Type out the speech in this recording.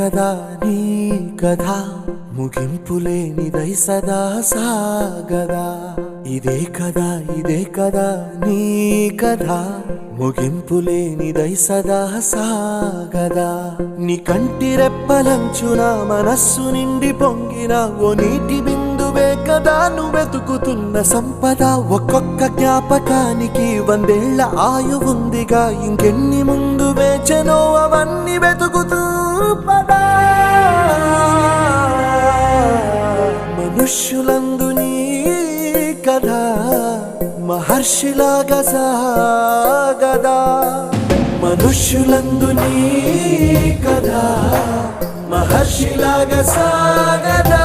కదా నీ కథ ముగింపులేనిదై సదా సాగదా ఇదే కదా నీ కథ ముగింపులేనిదై సదా సాగదా నీ కంటి రెప్పలంచున మనస్సు నిండి పొంగిన ఓ నీటి బిందువే కదా నువ్వెతుకుతున్న సంపద ఒక్కొక్క జ్ఞాపకానికి 100 ఏళ్ల ఆయువుందిగా ఇంకెన్ని ముందు వేచెనో అవన్నీ వెతుకుతూ పదా మనుష్యులందు నీ కథ మహర్షిలాగా సాగదా మనుష్యులందు నీ కథ మహర్షిలాగా సాగదా